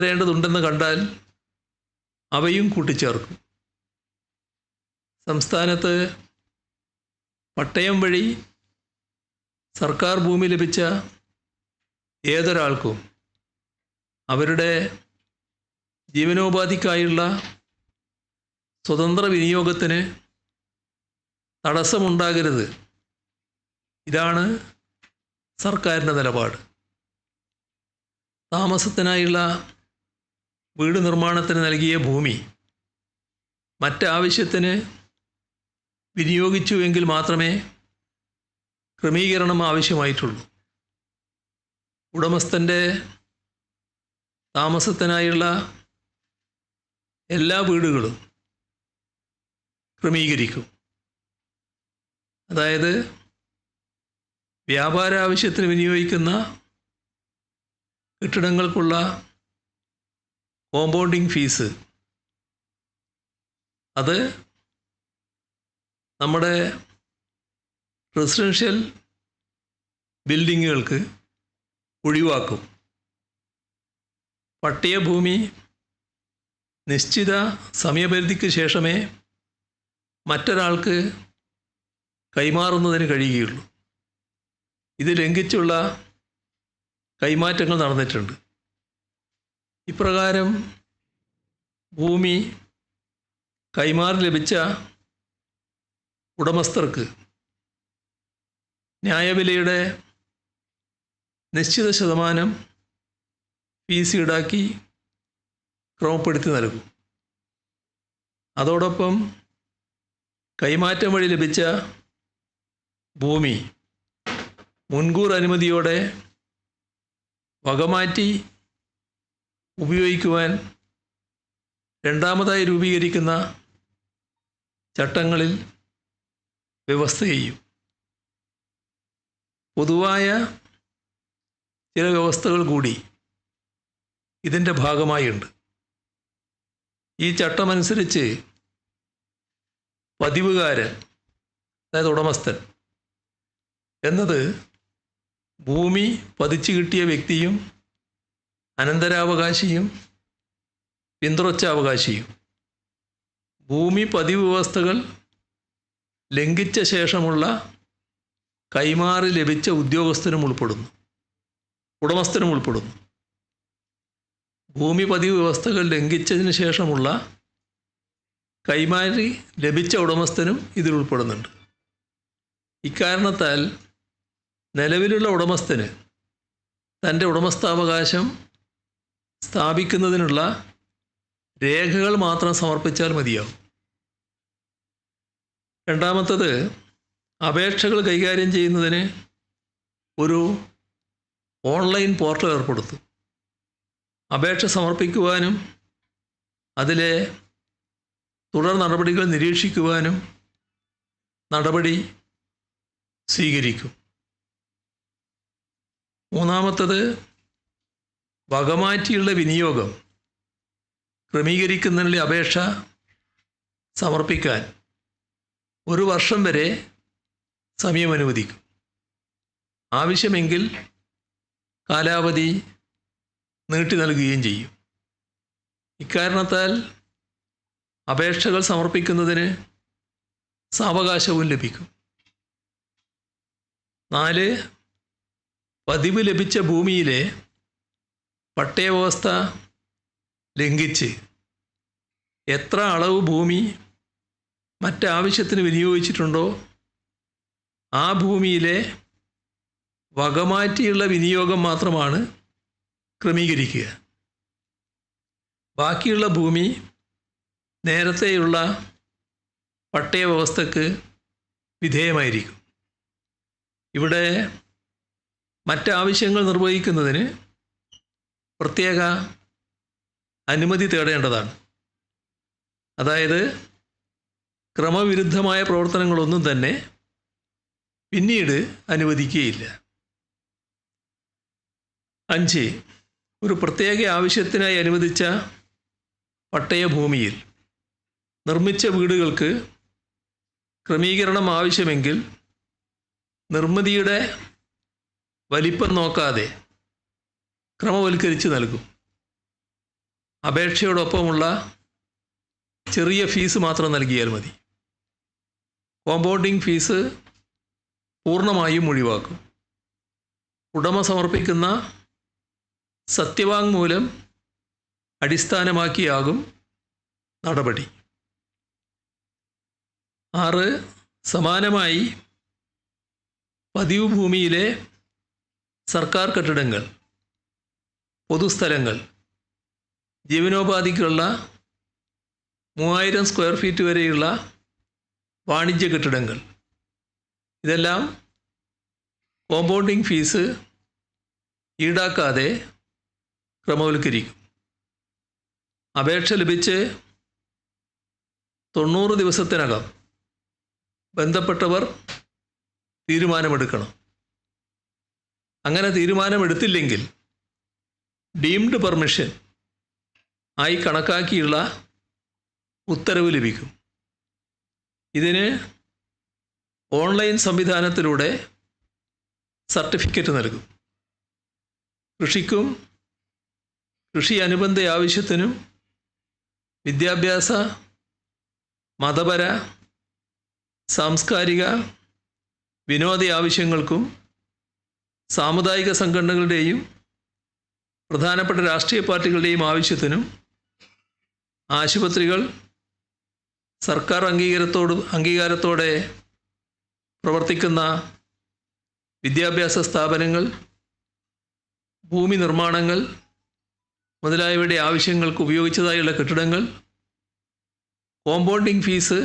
േണ്ടതുണ്ടെന്ന് കണ്ടാൽ അവയും കൂട്ടിച്ചേർക്കും. സംസ്ഥാനത്ത് പട്ടയം വഴി സർക്കാർ ഭൂമി ലഭിച്ച ഏതൊരാൾക്കും അവരുടെ ജീവനോപാധിക്കായുള്ള സ്വതന്ത്ര വിനിയോഗത്തിന് തടസ്സമുണ്ടാകരുത്. ഇതാണ് സർക്കാരിൻ്റെ നിലപാട്. താമസത്തിനായുള്ള വീട് നിർമ്മാണത്തിന് നൽകിയ ഭൂമി മറ്റാവശ്യത്തിന് വിനിയോഗിച്ചുവെങ്കിൽ മാത്രമേ ക്രമീകരണം ആവശ്യമായിട്ടുള്ളൂ. ഉടമസ്ഥൻ്റെ താമസത്തിനായുള്ള എല്ലാ വീടുകളും ക്രമീകരിക്കും. അതായത് വ്യാപാര ആവശ്യത്തിന് വിനിയോഗിക്കുന്ന കെട്ടിടങ്ങൾക്കുള്ള കോമ്പൗണ്ടിങ് ഫീസ് അത് നമ്മുടെ റെസിഡൻഷ്യൽ ബിൽഡിങ്ങുകൾക്ക് ഒഴിവാക്കും. പട്ടയഭൂമി നിശ്ചിത സമയപരിധിക്ക് ശേഷമേ മറ്റൊരാൾക്ക് കൈമാറുന്നതിന് കഴിയുകയുള്ളൂ. ഇത് ലംഘിച്ചുള്ള കൈമാറ്റങ്ങൾ നടന്നിട്ടുണ്ട്. ഇപ്രകാരം ഭൂമി കൈമാറി ലഭിച്ച ഉടമസ്ഥർക്ക് ന്യായവിലയുടെ നിശ്ചിത ശതമാനം ഫീസ് ഈടാക്കി ക്രമപ്പെടുത്തി നൽകും. അതോടൊപ്പം കൈമാറ്റം വഴി ലഭിച്ച ഭൂമി മുൻകൂർ അനുമതിയോടെ വകമാറ്റി ഉപയോഗിക്കുവാൻ രണ്ടാമതായി രൂപീകരിക്കുന്ന ചട്ടങ്ങളിൽ വ്യവസ്ഥ ചെയ്യും. പൊതുവായ ചില വ്യവസ്ഥകൾ കൂടി ഇതിൻ്റെ ഭാഗമായുണ്ട്. ഈ ചട്ടമനുസരിച്ച് പതിവുകാരൻ, അതായത് ഉടമസ്ഥൻ എന്നത് ഭൂമി പതിച്ചു കിട്ടിയ വ്യക്തിയും അനന്തരാവകാശിയും പിന്തുടർച്ചാവകാശിയും ഭൂമി പതിവ് വ്യവസ്ഥകൾ ലംഘിച്ച ശേഷമുള്ള കൈമാറി ലഭിച്ച ഉദ്യോഗസ്ഥനും ഉൾപ്പെടുന്നു, ഉടമസ്ഥനും ഉൾപ്പെടുന്നു. ഭൂമി പതിവ് വ്യവസ്ഥകൾ ലംഘിച്ചതിന് ശേഷമുള്ള കൈമാറി ലഭിച്ച ഉടമസ്ഥനും ഇതിൽ ഉൾപ്പെടുന്നുണ്ട്. ഇക്കാരണത്താൽ നിലവിലുള്ള ഉടമസ്ഥന് തൻ്റെ ഉടമസ്ഥാവകാശം സ്ഥാപിക്കുന്നതിനുള്ള രേഖകൾ മാത്രം സമർപ്പിച്ചാൽ മതിയാവും. രണ്ടാമത്തത്, അപേക്ഷകൾ കൈകാര്യം ചെയ്യുന്നതിന് ഒരു ഓൺലൈൻ പോർട്ടൽ ഏർപ്പെടുത്തും. അപേക്ഷ സമർപ്പിക്കുവാനും അതിലെ തുടർ നടപടികൾ നിരീക്ഷിക്കുവാനും നടപടി സ്വീകരിക്കും. മൂന്നാമത്തത്, വകമാറ്റിയുള്ള വിനിയോഗം ക്രമീകരിക്കുന്നതിനുള്ള അപേക്ഷ സമർപ്പിക്കാൻ 1 വർഷം വരെ സമയം അനുവദിക്കും. ആവശ്യമെങ്കിൽ കാലാവധി നീട്ടി നൽകുകയും ചെയ്യും. ഇക്കാരണത്താൽ അപേക്ഷകൾ സമർപ്പിക്കുന്നതിന് സാവകാശവും ലഭിക്കും. 4, പതിവ് ലഭിച്ച ഭൂമിയിലെ പട്ടയവ്യവസ്ഥ ലംഘിച്ച് എത്ര അളവ് ഭൂമി മറ്റാവശ്യത്തിന് വിനിയോഗിച്ചിട്ടുണ്ടോ ആ ഭൂമിയിലെ വകമാറ്റിയുള്ള വിനിയോഗം മാത്രമാണ് ക്രമീകരിക്കുക. ബാക്കിയുള്ള ഭൂമി നേരത്തെയുള്ള പട്ടയവ്യവസ്ഥക്ക് വിധേയമായിരിക്കും. ഇവിടെ മറ്റാവശ്യങ്ങൾ നിർവഹിക്കുന്നതിന് പ്രത്യേക അനുമതി തേടേണ്ടതാണ്. അതായത് ക്രമവിരുദ്ധമായ പ്രവർത്തനങ്ങളൊന്നും തന്നെ പിന്നീട് അനുവദിക്കുകയില്ല. 5, ഒരു പ്രത്യേക ആവശ്യത്തിനായി അനുവദിച്ച പട്ടയഭൂമിയിൽ നിർമ്മിച്ച വീടുകൾക്ക് ക്രമീകരണം ആവശ്യമെങ്കിൽ നിർമ്മിതിയുടെ വലിപ്പം നോക്കാതെ ക്രമവൽക്കരിച്ച് നൽകും. അപേക്ഷയോടൊപ്പമുള്ള ചെറിയ ഫീസ് മാത്രം നൽകിയാൽ മതി. കോമ്പൗണ്ടിംഗ് ഫീസ് പൂർണ്ണമായും ഒഴിവാക്കും. ഉടമ സമർപ്പിക്കുന്ന സത്യവാങ്മൂലം അടിസ്ഥാനമാക്കിയാകും നടപടി. 6. സമാനമായി പതിവ് ഭൂമിയിലെ സർക്കാർ കെട്ടിടങ്ങൾ, പൊതുസ്ഥലങ്ങൾ, ജീവനോപാധിക്കുള്ള 3000 സ്ക്വയർ ഫീറ്റ് വരെയുള്ള വാണിജ്യ കെട്ടിടങ്ങൾ, ഇതെല്ലാം കോമ്പൗണ്ടിംഗ് ഫീസ് ഈടാക്കാതെ ക്രമവൽക്കരിക്കും. അപേക്ഷ ലഭിച്ച് 90 ദിവസത്തിനകം ബന്ധപ്പെട്ടവർ തീരുമാനമെടുക്കണം. അങ്ങനെ തീരുമാനമെടുത്തില്ലെങ്കിൽ ഡീംഡ് പെർമിഷൻ ആയി കണക്കാക്കിയുള്ള ഉത്തരവ് ലഭിക്കും. ഇതിന് ഓൺലൈൻ സംവിധാനത്തിലൂടെ സർട്ടിഫിക്കറ്റ് നൽകും. കൃഷിക്കും കൃഷി അനുബന്ധ ആവശ്യത്തിനും വിദ്യാഭ്യാസ, മതപര, സാംസ്കാരിക, വിനോദ ആവശ്യങ്ങൾക്കും സാമുദായിക സംഘടനകളുടെയും പ്രധാനപ്പെട്ട രാഷ്ട്രീയ പാർട്ടികളുടെയും ആവശ്യത്തിനും ആശുപത്രികൾ, സർക്കാർ അംഗീകാരത്തോടെ പ്രവർത്തിക്കുന്ന വിദ്യാഭ്യാസ സ്ഥാപനങ്ങൾ, ഭൂമി നിർമ്മാണങ്ങൾ മുതലായവയുടെ ആവശ്യങ്ങൾക്ക് ഉപയോഗിച്ചതായുള്ള കെട്ടിടങ്ങൾ കോമ്പൗണ്ടിംഗ് ഫീസ്